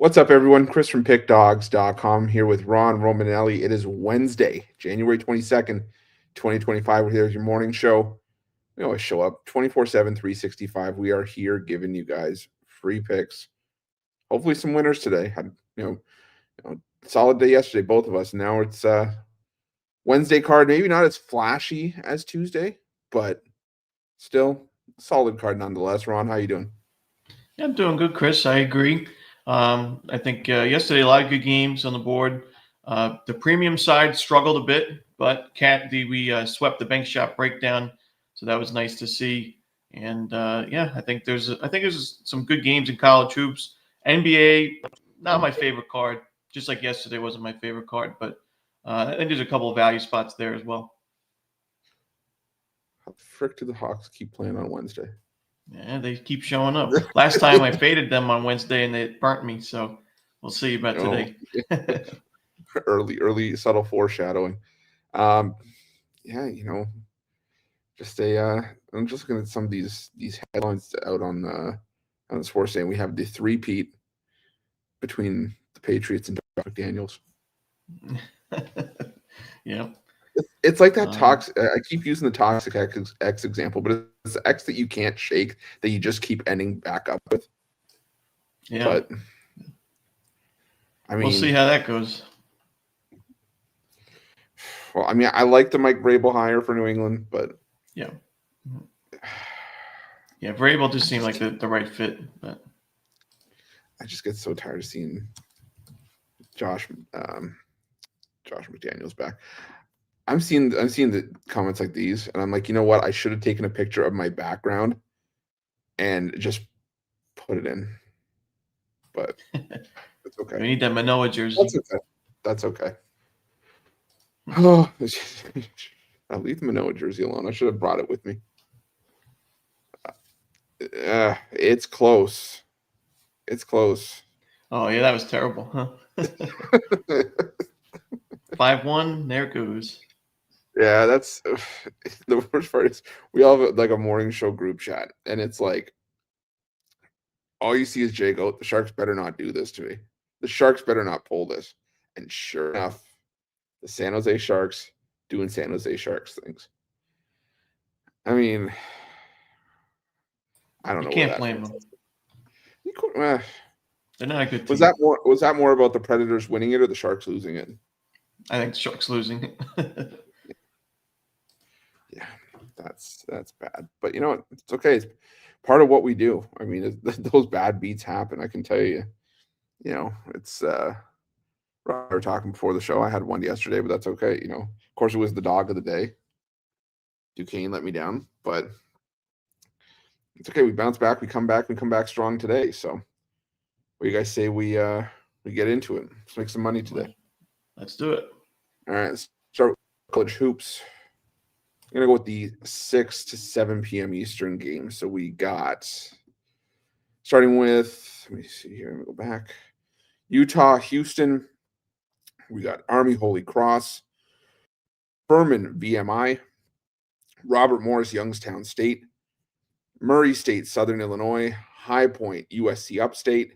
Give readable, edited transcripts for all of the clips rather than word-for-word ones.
What's up, everyone? Chris from PickDogs.com here with Ron Romanelli. It is Wednesday, January 22nd, 2025. We're here with your morning show. We always show up 24/7, 365. We are here giving you guys free picks. Hopefully some winners today. Had solid day yesterday, both of us. Now it's Wednesday card, maybe not as flashy as Tuesday, but still solid card nonetheless. Ron, how you doing? Yeah, I'm doing good, Chris. I agree. I think yesterday a lot of good games on the board. The premium side struggled a bit, but we swept the bank shot breakdown, so that was nice to see. And I think there's some good games in college hoops. NBA, not my favorite card. Just like yesterday wasn't my favorite card, but I think there's a couple of value spots there as well. How the frick do the Hawks keep playing on Wednesday? Yeah, they keep showing up. Last time I faded them on Wednesday and they burnt me, so we'll see about today. early subtle foreshadowing. Um, just I'm just looking at some of these headlines out on the sports saying we have the three-peat between the Patriots and McDaniels. Yeah. It's like that toxic. I keep using the toxic X example, but it's the X that you can't shake that you just keep ending back up with. Yeah. But I mean, we'll see how that goes. Well, I mean, I like the Mike Vrabel hire for New England, but yeah, Vrabel just seemed like the right fit. But I just get so tired of seeing Josh McDaniels back. I'm seeing the comments like these, and I'm like, you know what? I should have taken a picture of my background and just put it in. But it's okay. We need that Manoa jersey. That's okay. Oh, I'll leave the Manoa jersey alone. I should have brought it with me. It's close. It's close. Oh yeah, that was terrible, huh? 5-1. There it goes. Yeah, that's the worst part is we all have like a morning show group chat, and it's like all you see is Jay go, the Sharks better not do this to me. The Sharks better not pull this. And sure enough, the San Jose Sharks doing San Jose Sharks things. I mean, I don't know. You can't blame them. They're not a good team. Was that more about the Predators winning it or the Sharks losing it? I think the Sharks losing it. Yeah, that's bad. But you know what? It's okay. It's part of what we do. I mean, those bad beats happen. I can tell you. You know, it's we were talking before the show. I had one yesterday, but that's okay. You know, of course, it was the dog of the day. Duquesne let me down, but it's okay. We bounce back. We come back strong today. So, what do you guys say we get into it? Let's make some money today. Let's do it. All right. Let's start with college hoops. I'm gonna go with the 6 to 7 p.m. Eastern game. So we got starting with. Let me see here. Let me go back. Utah, Houston. We got Army, Holy Cross, Furman, VMI, Robert Morris, Youngstown State, Murray State, Southern Illinois, High Point, USC Upstate,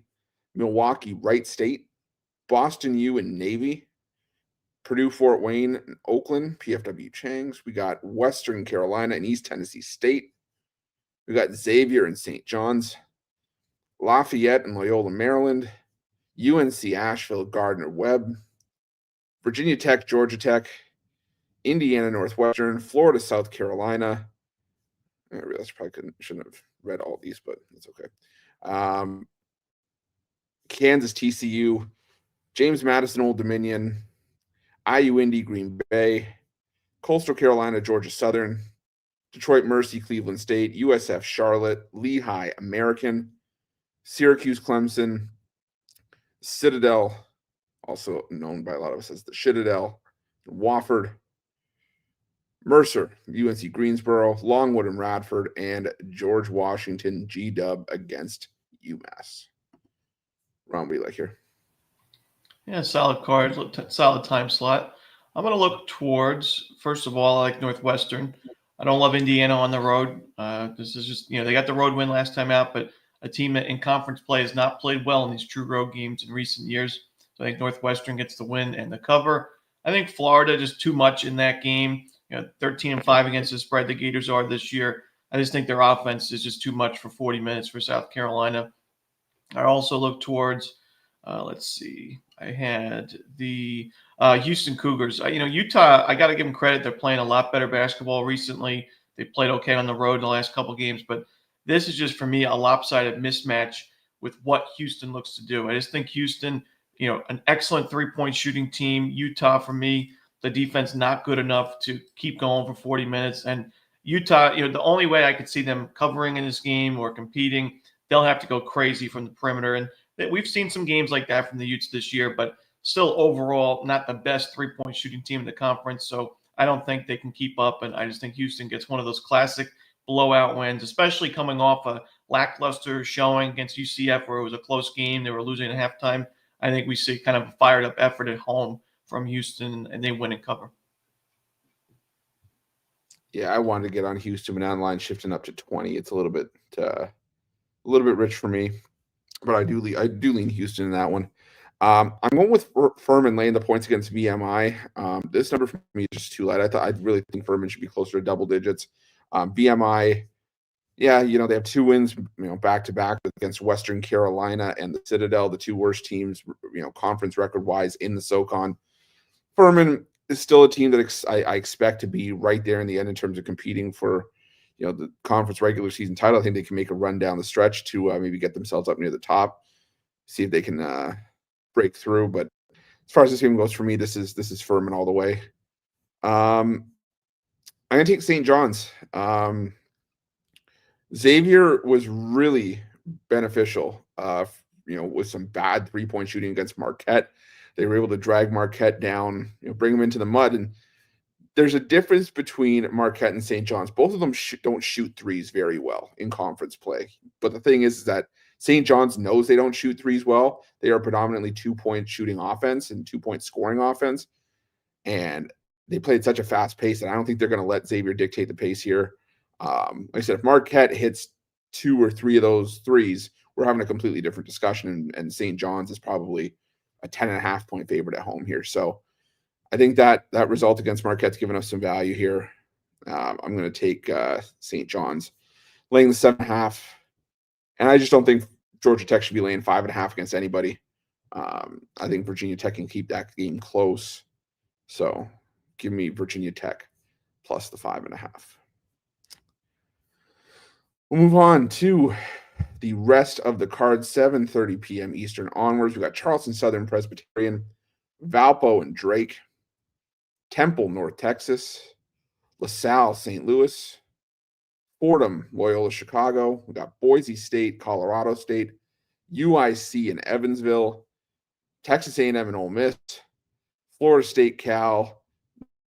Milwaukee, Wright State, Boston U and Navy, Purdue, Fort Wayne, and Oakland, PFW Changs. We got Western Carolina and East Tennessee State. We got Xavier and St. John's, Lafayette and Loyola, Maryland, UNC Asheville, Gardner Webb, Virginia Tech, Georgia Tech, Indiana Northwestern, Florida, South Carolina. I realized I probably shouldn't have read all these, but it's okay. Kansas, TCU, James Madison, Old Dominion, IU, Indy, Green Bay, Coastal Carolina, Georgia Southern, Detroit Mercy, Cleveland State, USF Charlotte, Lehigh American, Syracuse Clemson, Citadel, also known by a lot of us as the Citadel, Wofford, Mercer, UNC Greensboro, Longwood and Radford, and George Washington, G-Dub against UMass. Ron, what do you like here? Yeah, solid card, solid time slot. I'm going to look towards, first of all, I like Northwestern. I don't love Indiana on the road. This is just, they got the road win last time out, but a team that in conference play has not played well in these true road games in recent years. So I think Northwestern gets the win and the cover. I think Florida just too much in that game. 13-5 against the spread the Gators are this year. I just think their offense is just too much for 40 minutes for South Carolina. I also look towards, let's see, I had the Houston Cougars. Utah, I got to give them credit. They're playing a lot better basketball recently. They played okay on the road in the last couple games, but this is just, for me, a lopsided mismatch with what Houston looks to do. I just think Houston, an excellent three-point shooting team. Utah, for me, the defense not good enough to keep going for 40 minutes. And Utah, the only way I could see them covering in this game or competing, they'll have to go crazy from the perimeter. And we've seen some games like that from the Utes this year, but still overall not the best three-point shooting team in the conference. So I don't think they can keep up. And I just think Houston gets one of those classic blowout wins, especially coming off a lackluster showing against UCF where it was a close game. They were losing at halftime. I think we see kind of a fired up effort at home from Houston, and they win and cover. Yeah, I wanted to get on Houston, but online shifting up to 20. It's a little bit rich for me, but I do lean Houston in that one. I'm going with Furman laying the points against VMI. This number for me is just too light. I really think Furman should be closer to double digits. VMI, yeah, they have 2 wins, back to back against Western Carolina and the Citadel, the 2 worst teams, conference record wise in the SoCon. Furman is still a team that I expect to be right there in the end in terms of competing for, the conference regular season title. I think they can make a run down the stretch to maybe get themselves up near the top, see if they can break through. But as far as this game goes for me, this is Furman all the way. I'm gonna take St. John's. Xavier was really beneficial, with some bad 3-point shooting against Marquette. They were able to drag Marquette down, bring them into the mud. And there's a difference between Marquette and St. John's. Both of them don't shoot threes very well in conference play. But the thing is that St. John's knows they don't shoot threes well. They are predominantly 2-point shooting offense and 2-point scoring offense. And they played such a fast pace that I don't think they're going to let Xavier dictate the pace here. Like I said, if Marquette hits 2 or 3 of those threes, we're having a completely different discussion. And St. John's is probably a 10.5 point favorite at home here. So I think that result against Marquette's given us some value here. I'm going to take St. John's laying the 7.5. And I just don't think Georgia Tech should be laying 5.5 against anybody. I think Virginia Tech can keep that game close. So give me Virginia Tech plus the 5.5. We'll move on to the rest of the card, 7:30 p.m. Eastern onwards. We got Charleston Southern Presbyterian, Valpo and Drake, Temple, North Texas, LaSalle, St. Louis, Fordham, Loyola, Chicago. We got Boise State, Colorado State, UIC and Evansville, Texas A&M and Ole Miss, Florida State, Cal,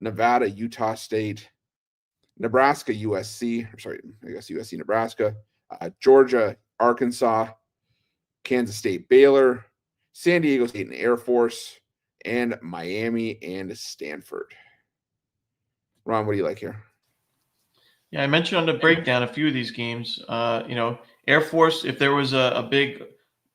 Nevada, Utah State, Nebraska, USC, USC, Nebraska, Georgia, Arkansas, Kansas State, Baylor, San Diego State and Air Force, and Miami and Stanford. Ron, what do you like here? Yeah, I mentioned on the breakdown a few of these games. Air Force, if there was a big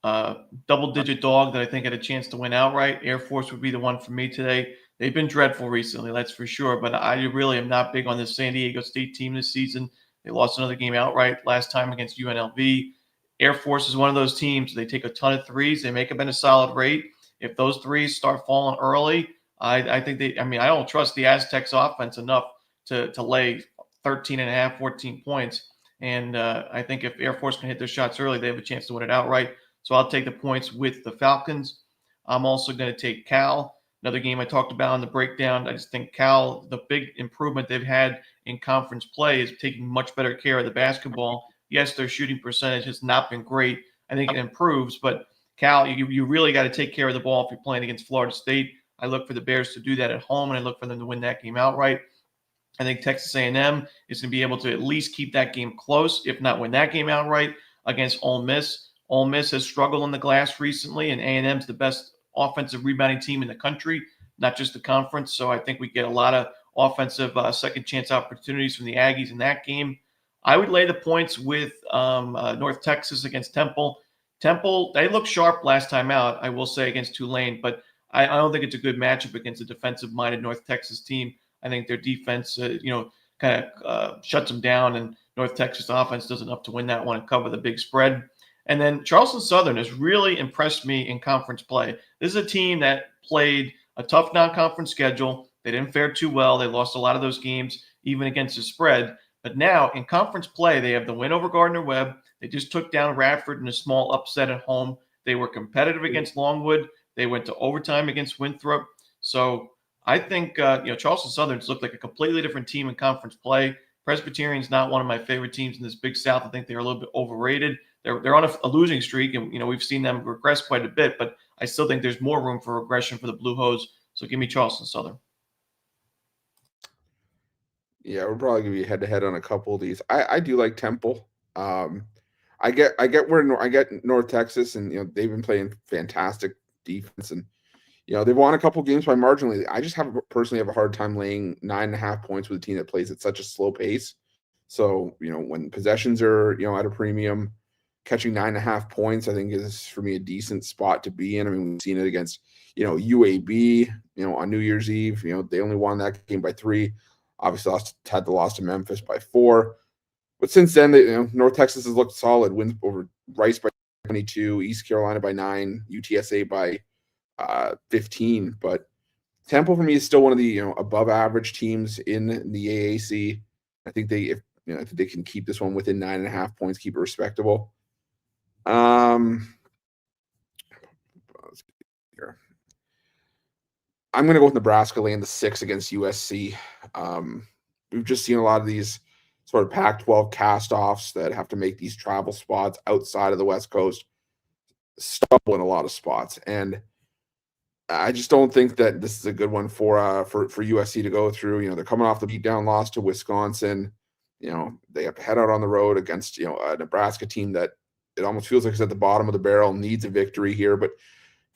double-digit dog that I think had a chance to win outright, Air Force would be the one for me today. They've been dreadful recently, that's for sure. But I really am not big on this San Diego State team this season. They lost another game outright last time against UNLV. Air Force is one of those teams. They take a ton of threes. They make them at a solid rate. If those threes start falling early, I think I don't trust the Aztecs offense enough to lay 13.5, 14 points. And I think if Air Force can hit their shots early, they have a chance to win it outright. So I'll take the points with the Falcons. I'm also going to take Cal. Another game I talked about in the breakdown. I just think Cal, the big improvement they've had in conference play is taking much better care of the basketball. Yes, their shooting percentage has not been great. I think it improves, but Cal, you really got to take care of the ball if you're playing against Florida State. I look for the Bears to do that at home, and I look for them to win that game outright. I think Texas A&M is going to be able to at least keep that game close, if not win that game outright against Ole Miss. Ole Miss has struggled on the glass recently, and A&M's the best offensive rebounding team in the country, not just the conference. So I think we get a lot of offensive second chance opportunities from the Aggies in that game. I would lay the points with North Texas against Temple. Temple, they looked sharp last time out, I will say, against Tulane, but I don't think it's a good matchup against a defensive-minded North Texas team. I think their defense, kind of shuts them down, and North Texas offense does enough to win that one and cover the big spread. And then Charleston Southern has really impressed me in conference play. This is a team that played a tough non-conference schedule. They didn't fare too well. They lost a lot of those games, even against the spread. But now in conference play, they have the win over Gardner-Webb. They just took down Radford in a small upset at home. They were competitive against Longwood. They went to overtime against Winthrop. So I think Charleston Southern's looked like a completely different team in conference play. Presbyterian's not one of my favorite teams in this Big South. I think they're a little bit overrated. They're on a losing streak, and we've seen them regress quite a bit. But I still think there's more room for regression for the Blue Hose. So give me Charleston Southern. Yeah, we're probably gonna be head to head on a couple of these. I do like Temple. I get where I get North Texas, and they've been playing fantastic defense, and they've won a couple games by marginally. I just personally have a hard time laying 9.5 points with a team that plays at such a slow pace. So when possessions are at a premium, catching 9.5 points, I think is for me a decent spot to be in. I mean, we've seen it against UAB, on New Year's Eve. They only won that game by 3. Obviously, had the loss to Memphis by 4. But since then, North Texas has looked solid. Wins over Rice by 22, East Carolina by 9, UTSA by 15. But Temple for me is still one of the above average teams in the AAC. I think I think they can keep this one within 9.5 points, keep it respectable. Let's see here. I'm going to go with Nebraska laying the 6 against USC. We've just seen a lot of these sort of Pac-12 cast-offs that have to make these travel spots outside of the West Coast stumble in a lot of spots, and I just don't think that this is a good one for USC to go through. They're coming off the beatdown loss to Wisconsin. They have to head out on the road against a Nebraska team that it almost feels like is at the bottom of the barrel, needs a victory here, but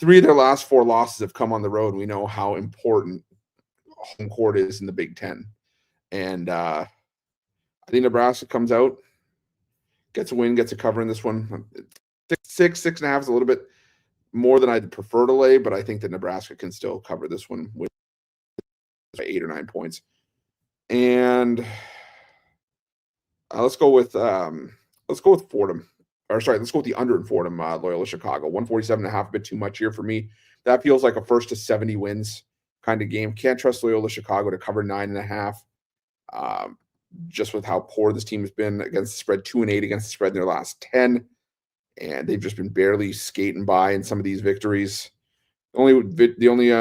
3 of their last 4 losses have come on the road. We know how important home court is in the Big Ten. And I think Nebraska comes out, gets a win, gets a cover in this one. 6.5 is a little bit more than I'd prefer to lay, but I think that Nebraska can still cover this one with 8 or 9 points. And let's go with Fordham. Or sorry, let's go with the under in Fordham, Loyola Chicago. 147.5, a bit too much here for me. That feels like a first to 70 wins kind of game. Can't trust Loyola Chicago to cover 9.5. Just with how poor this team has been against the spread, 2-8 against the spread in their last 10. And they've just been barely skating by in some of these victories. The only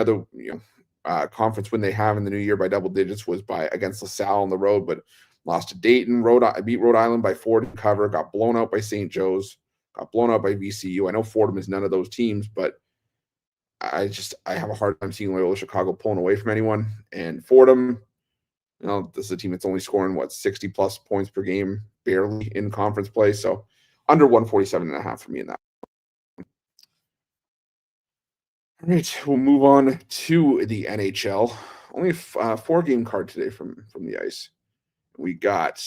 conference win they have in the new year by double digits was against LaSalle on the road, but lost to Dayton. Beat Rhode Island by 4 to cover. Got blown out by St. Joe's. Got blown out by VCU. I know Fordham is none of those teams, but I have a hard time seeing Loyola Chicago pulling away from anyone. And Fordham, this is a team that's only scoring 60 plus points per game, barely in conference play. So under 147.5 for me in that. All right, we'll move on to the NHL. Only a 4-game card today from the ice. We got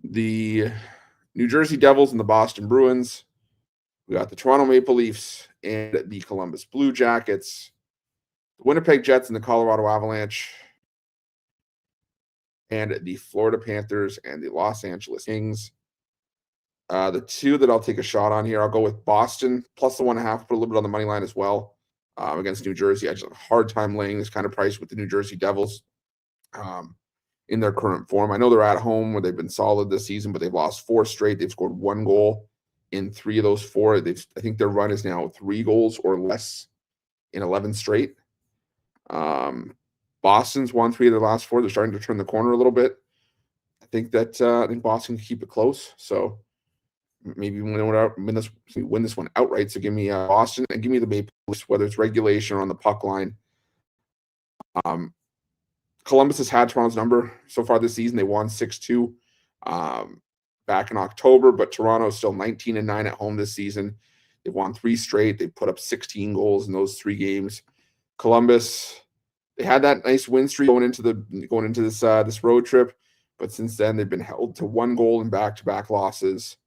the New Jersey Devils and the Boston Bruins. We got the Toronto Maple Leafs and the Columbus Blue Jackets, the Winnipeg Jets and the Colorado Avalanche, and the Florida Panthers and the Los Angeles Kings. The 2 that I'll take a shot on here, I'll go with Boston plus the 1.5, put a little bit on the money line as well against New Jersey. I just have a hard time laying this kind of price with the New Jersey Devils in their current form. I know they're at home where they've been solid this season, but they've lost 4 straight. They've scored 1 goal in 3 of those 4. I think their run is now 3 goals or less in 11 straight. Boston's won 3 of their last 4. They're starting to turn the corner a little bit. I think Boston can keep it close. So maybe win this one outright. So give me Boston and give me the Maple Leafs, whether it's regulation or on the puck line. Columbus has had Toronto's number so far this season. They won 6-2 back in October, but Toronto is still 19-9 at home this season. They've won 3 straight. They put up 16 goals in those 3 games. Columbus, they had that nice win streak going into this road trip, but since then they've been held to 1 goal in back-to-back losses.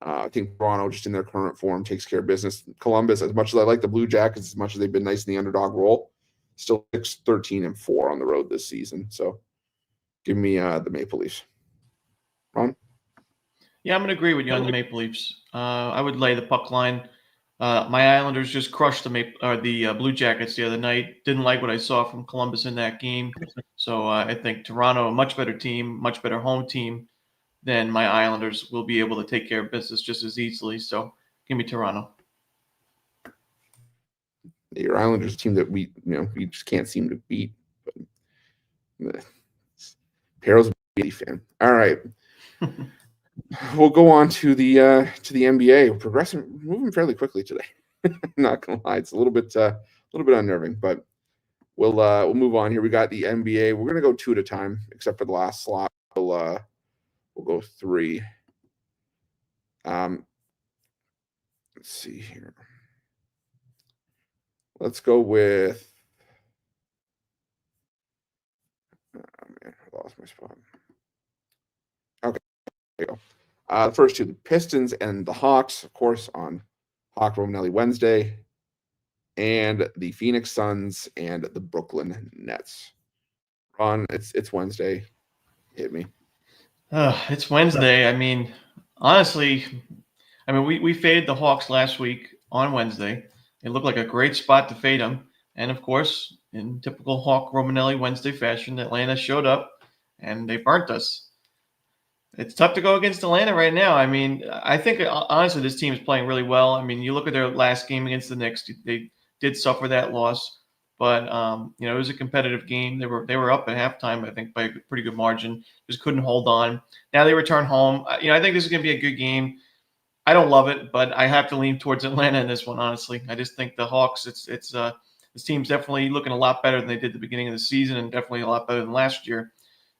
I think Toronto, just in their current form, takes care of business. Columbus, as much as I like the Blue Jackets, as much as they've been nice in the underdog role, still 6-13-4 on the road this season. So give me the Maple Leafs. Ron? Yeah, I'm going to agree with you on the Maple Leafs. I would lay the puck line. My Islanders just crushed the Blue Jackets the other night. Didn't like what I saw from Columbus in that game. So I think Toronto, a much better team, much better home team than my Islanders, will be able to take care of business just as easily. So give me Toronto. Your Islanders, a team that we just can't seem to beat. But Perril's a Beatty fan. All right. We'll go on to the NBA. We're progressing, moving fairly quickly today. Not gonna lie, it's a little bit unnerving, but we'll move on here. We got the NBA. We're gonna go 2 at a time, except for the last slot. We'll go 3. Let's see here. Let's go with. Oh man, I lost my spot. Okay, there you go. The first 2, the Pistons and the Hawks, of course, on Hawk Romanelli Wednesday, and the Phoenix Suns and the Brooklyn Nets. Ron, it's Wednesday. Hit me. It's Wednesday. I mean, honestly, we faded the Hawks last week on Wednesday. It looked like a great spot to fade them. And of course, in typical Hawk Romanelli Wednesday fashion, Atlanta showed up and they burnt us. It's tough to go against Atlanta right now. I mean, I think honestly this team is playing really well. I mean, you look at their last game against the Knicks; they did suffer that loss, but it was a competitive game. They were up at halftime, I think, by a pretty good margin. Just couldn't hold on. Now they return home. I think this is going to be a good game. I don't love it, but I have to lean towards Atlanta in this one. Honestly, I just think the Hawks. This team's definitely looking a lot better than they did at the beginning of the season, and definitely a lot better than last year.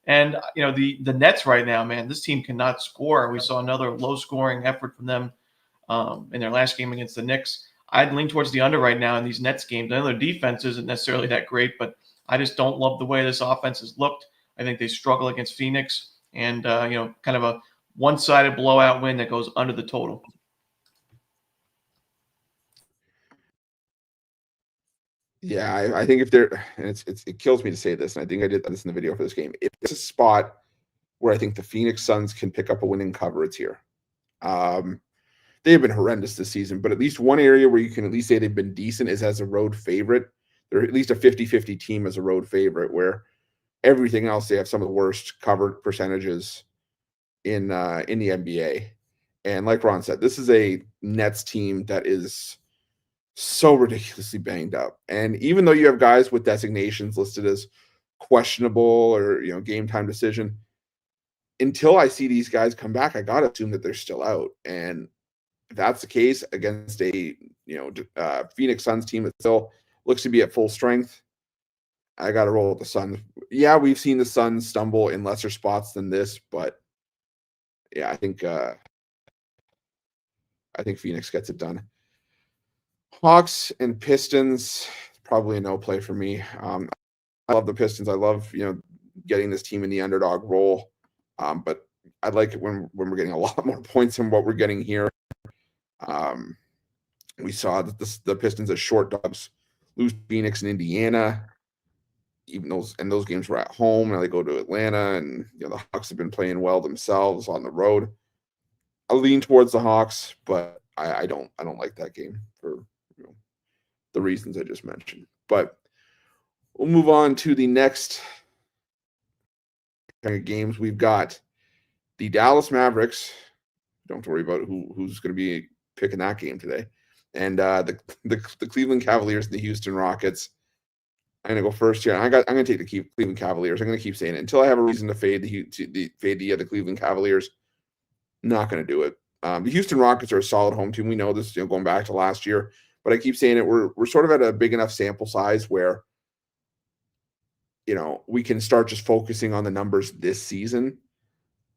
And the Nets right now, man, this team cannot score. We saw another low-scoring effort from them in their last game against the Knicks. I'd lean towards the under right now in these Nets games. I know their defense isn't necessarily that great, but I just don't love the way this offense has looked. I think they struggle against Phoenix, and kind of a one-sided blowout win that goes under the total. Yeah, I think if they're, and it kills me to say this, and I think I did this in the video for this game. If it's a spot where I think the Phoenix Suns can pick up a winning cover, it's here. They have been horrendous this season, but at least one area where you can at least say they've been decent is as a road favorite. They're at least a 50-50 team as a road favorite, where everything else they have some of the worst covered percentages in the NBA. And like Ron said, this is a Nets team that is so ridiculously banged up. And even though you have guys with designations listed as questionable or game time decision, until I see these guys come back, I gotta assume that they're still out. And if that's the case against a Phoenix Suns team that still looks to be at full strength, I gotta roll with the Suns. Yeah, we've seen the Suns stumble in lesser spots than this, but yeah, I think Phoenix gets it done. Hawks and Pistons, probably a no play for me. I love the Pistons. I love getting this team in the underdog role, but I like it when we're getting a lot more points than what we're getting here. We saw that the Pistons as short dogs lose Phoenix and Indiana. Even those games were at home. Now they go to Atlanta, and the Hawks have been playing well themselves on the road. I lean towards the Hawks, but I don't like that game for the reasons I just mentioned. But we'll move on to the next kind of games. We've got the Dallas Mavericks. Don't have to worry about who's going to be picking that game today, and the Cleveland Cavaliers and the Houston Rockets. I'm going to go first here. I'm going to take the Cleveland Cavaliers. I'm going to keep saying it until I have a reason to fade the Cleveland Cavaliers. Not going to do it. The Houston Rockets are a solid home team. We know this, going back to last year. But I keep saying it. We're sort of at a big enough sample size where, we can start just focusing on the numbers this season.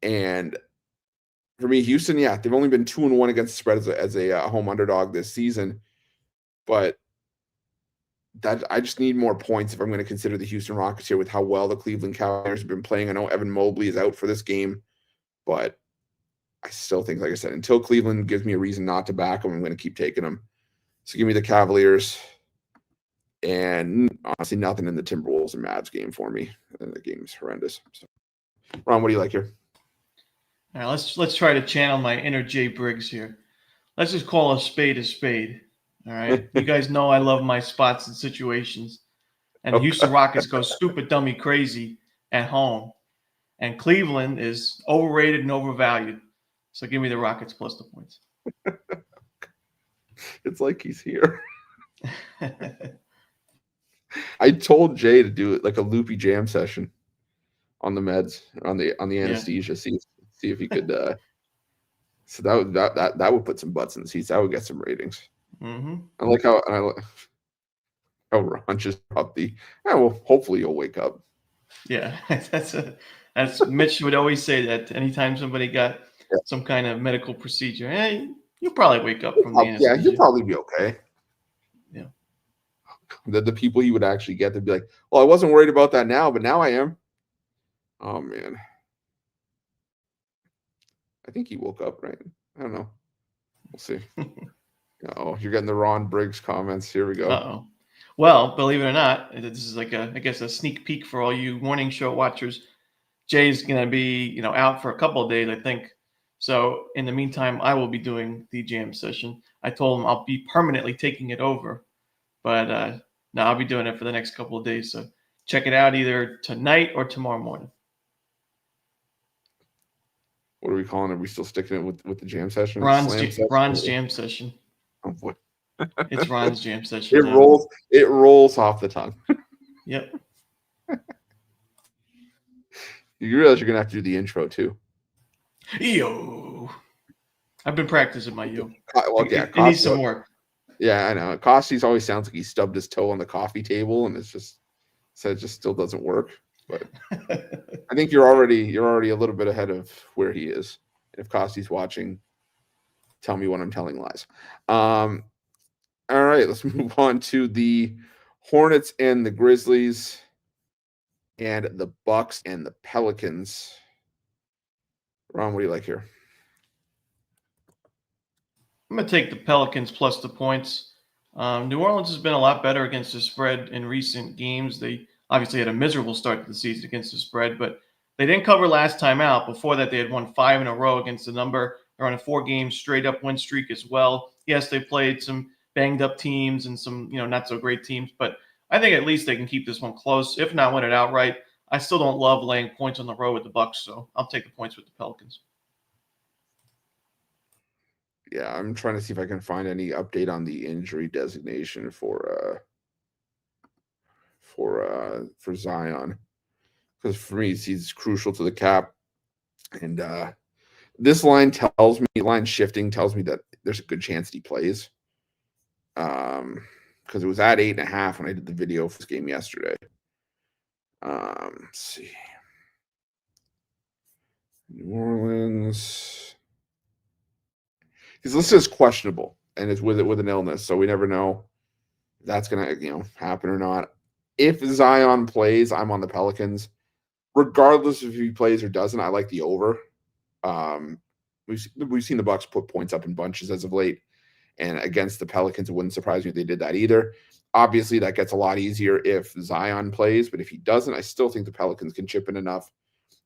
And for me, Houston, yeah, they've only been 2-1 against the spread as a home underdog this season, but that I just need more points if I'm going to consider the Houston Rockets here with how well the Cleveland Cavaliers have been playing. I know Evan Mobley is out for this game, but I still think, like I said, until Cleveland gives me a reason not to back them, I'm going to keep taking them. So give me the Cavaliers, and honestly, nothing in the Timberwolves and Mavs game for me. And the game is horrendous. So, Ron, what do you like here? All right, let's try to channel my inner Jay Briggs here. Let's just call a spade a spade. All right, you guys know I love my spots and situations, and the Houston Rockets go stupid, dummy, crazy at home, and Cleveland is overrated and overvalued. So give me the Rockets plus the points. It's like he's here. I told Jay to do it like a loopy jam session on the meds, on the anesthesia. See if he could. So that would put some butts in the seats. That would get some ratings. Mm-hmm. I like how Ron just dropped the. Well, hopefully you'll wake up. Yeah, that's Mitch would always say that anytime somebody got some kind of medical procedure, hey, you'll probably wake up from the anesthesia. Yeah, he'll probably be okay. Yeah. The people he would actually get to be like, well, I wasn't worried about that now, but now I am. Oh man. I think he woke up, right? I don't know. We'll see. Oh, you're getting the Ron Briggs comments. Here we go. Uh-oh. Well, believe it or not, this is like I guess a sneak peek for all you morning show watchers. Jay's going to be, out for a couple of days, I think. So in the meantime, I will be doing the jam session. I told him I'll be permanently taking it over, but no, I'll be doing it for the next couple of days. So check it out either tonight or tomorrow morning. What are we calling it? Are we still sticking it with the jam session? Ron's jam session. Oh boy. It's Ron's jam session. It rolls off the tongue. Yep. You realize you're gonna have to do the intro too. Yo. I've been practicing my yo. Well, yeah, it needs some work. Yeah, I know. Costy's always sounds like he stubbed his toe on the coffee table, and it just still doesn't work. But I think you're already a little bit ahead of where he is. If Costy's watching, tell me when I'm telling lies. All right, let's move on to the Hornets and the Grizzlies, and the Bucks and the Pelicans. Ron, what do you like here? I'm going to take the Pelicans plus the points. New Orleans has been a lot better against the spread in recent games. They obviously had a miserable start to the season against the spread, but they didn't cover last time out. Before that, they had won 5 in a row against the number. They're on a 4-game straight-up win streak as well. Yes, they played some banged-up teams and some not-so-great teams, but I think at least they can keep this one close, if not win it outright. I still don't love laying points on the road with the Bucks, so I'll take the points with the Pelicans. Yeah, I'm trying to see if I can find any update on the injury designation for Zion, because for me he's crucial to the cap, and this line shifting tells me that there's a good chance he plays, because it was at 8.5 when I did the video for this game yesterday. Let's see, New Orleans. He's listed as questionable, and it's with an illness, so we never know if that's gonna happen or not. If Zion plays, I'm on the Pelicans, regardless if he plays or doesn't. I like the over. We've seen the Bucks put points up in bunches as of late, and against the Pelicans, it wouldn't surprise me if they did that either. Obviously, that gets a lot easier if Zion plays, but if he doesn't, I still think the Pelicans can chip in enough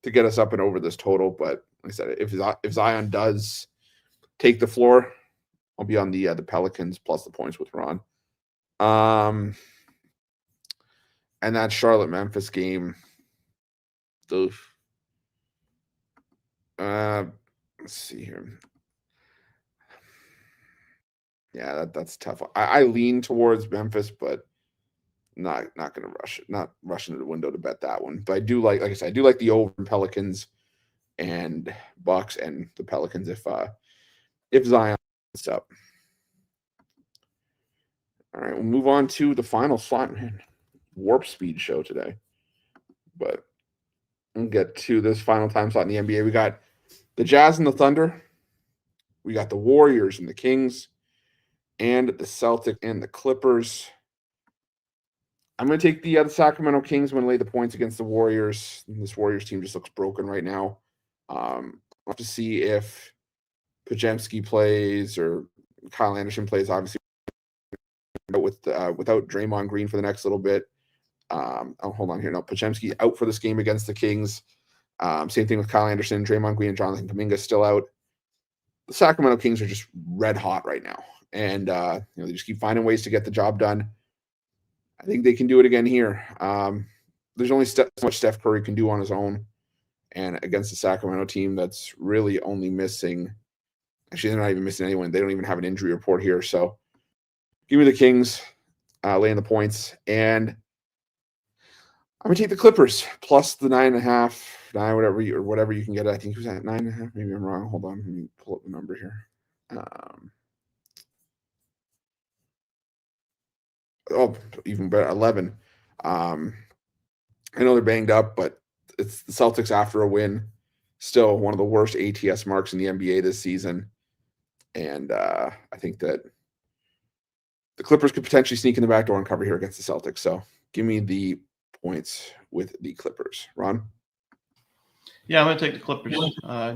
to get us up and over this total. But like I said, if Zion does take the floor, I'll be on the Pelicans plus the points with Ron. And that Charlotte-Memphis game, let's see here. Yeah, that's tough. I lean towards Memphis, but not going to rush it. Not rushing to the window to bet that one. But I do like I said, I do like the over in Pelicans and Bucks and the Pelicans if Zion gets up. All right, we'll move on to the final slot. Man, warp speed show today. But we'll get to this final time slot in the NBA. We got the Jazz and the Thunder. We got the Warriors and the Kings, and the Celtics and the Clippers. I'm going to take the Sacramento Kings. I'm going to lay the points against the Warriors. This Warriors team just looks broken right now. I'll have to see if Pajemski plays or Kyle Anderson plays, obviously, without Draymond Green for the next little bit. Hold on here. No, Pajemski out for this game against the Kings. Same thing with Kyle Anderson, Draymond Green, and Jonathan Kuminga still out. The Sacramento Kings are just red hot right now. And they just keep finding ways to get the job done. I think they can do it again here. There's only so much Steph Curry can do on his own. And against the Sacramento team that's really only missing – actually, they're not even missing anyone. They don't even have an injury report here. So give me the Kings laying the points. And I'm going to take the Clippers plus the 9.5, whatever you can get. I think it was at 9.5. Maybe I'm wrong. Hold on. Let me pull up the number here. Even better, 11. I know they're banged up, but it's the Celtics after a win. Still one of the worst ATS marks in the NBA this season. And I think that the Clippers could potentially sneak in the back door and cover here against the Celtics. So give me the points with the Clippers. Ron? Yeah, I'm going to take the Clippers.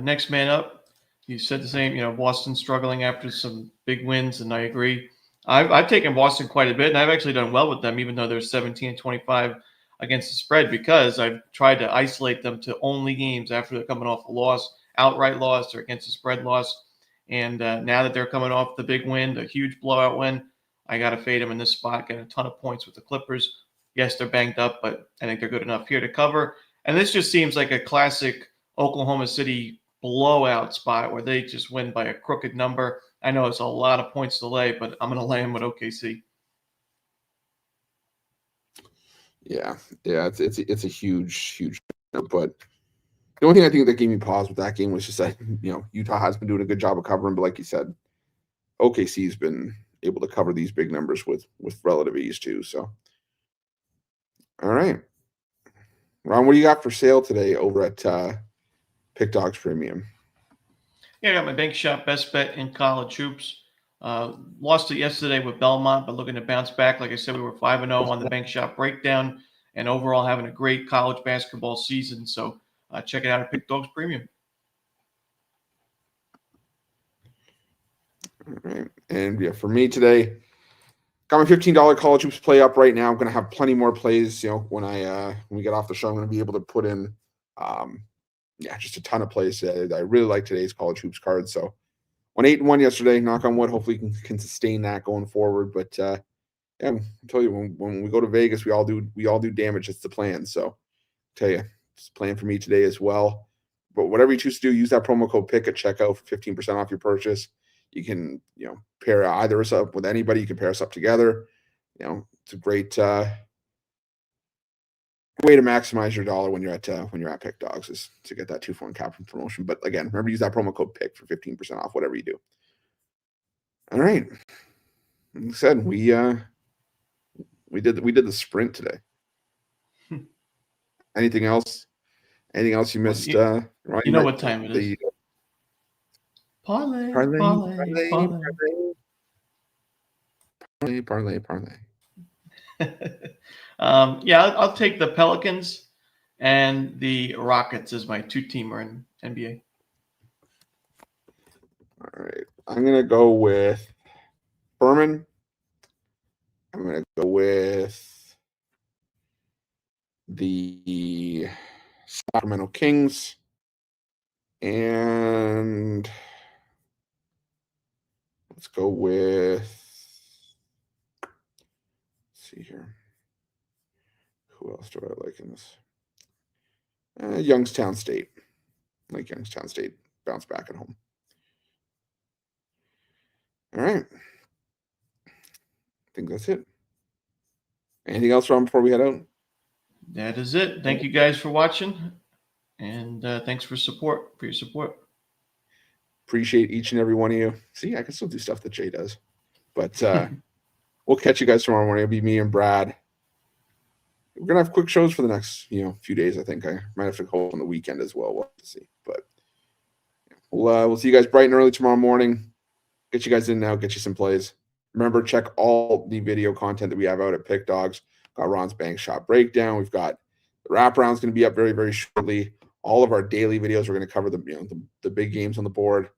Next man up. You said the same. Boston struggling after some big wins, and I agree. I've taken Boston quite a bit, and I've actually done well with them, even though they're 17-25 against the spread, because I've tried to isolate them to only games after they're coming off a loss, outright loss, or against the spread loss. And now that they're coming off the big win, the huge blowout win, I got to fade them in this spot, get a ton of points with the Clippers. Yes, they're banged up, but I think they're good enough here to cover. And this just seems like a classic Oklahoma City blowout spot where they just win by a crooked number. I know it's a lot of points to lay, but I'm going to lay them with OKC. Yeah, it's a huge. But the only thing I think that gave me pause with that game was just that Utah has been doing a good job of covering, but like you said, OKC's been able to cover these big numbers with relative ease too. So, all right, Ron, what do you got for sale today over at Pick Dogs Premium? Yeah, I got my bank shop best bet in college hoops. Lost it yesterday with Belmont, but looking to bounce back. Like I said, we were 5-0 on the bank shop breakdown, and overall having a great college basketball season. So check it out at Pick Dogs Premium. All right, and for me today, got my $15 college hoops play up right now. I'm going to have plenty more plays. When we get off the show, I'm going to be able to put in, just a ton of plays today. I really like today's college hoops card. So, went 8-1 yesterday. Knock on wood. Hopefully, can sustain that going forward. But I tell you, when we go to Vegas, we all do damage. It's the plan. So, I'll tell you, it's a plan for me today as well. But whatever you choose to do, use that promo code PICK at checkout for 15% off your purchase. You can, pair either us up with anybody. You can pair us up together. It's a great way to maximize your dollar when you're at Pick Dogs is to get that 2-for-1 cap promotion. But again, remember to use that promo code PICK for 15% off whatever you do. All right. Like I said, we did the sprint today. Anything else? Anything else you missed? You know what time it is. Parlay. I'll take the Pelicans and the Rockets as my 2-teamer in NBA. All right. I'm going to go with Furman. I'm going to go with the Sacramento Kings. And let's go with, let's see here. Who else do I like in this? Youngstown State. I like Youngstown State. Bounce back at home. All right. I think that's it. Anything else, Ron, before we head out? That is it. Thank you guys for watching. And thanks for your support. Appreciate each and every one of you. See, I can still do stuff that Jay does. But we'll catch you guys tomorrow morning. It'll be me and Brad. We're going to have quick shows for the next, few days, I think. I might have to hold on the weekend as well. We'll have to see. But we'll see you guys bright and early tomorrow morning. Get you guys in now. Get you some plays. Remember, check all the video content that we have out at Pick Dogs. Got Ron's bank shot breakdown. We've got the wraparound's going to be up very, very shortly. All of our daily videos are going to cover the big games on the board.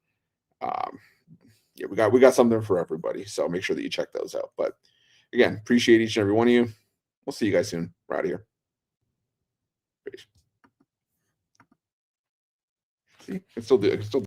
Yeah, we got something for everybody. So make sure that you check those out. But again, appreciate each and every one of you. We'll see you guys soon. We're out of here. Peace. See, it's still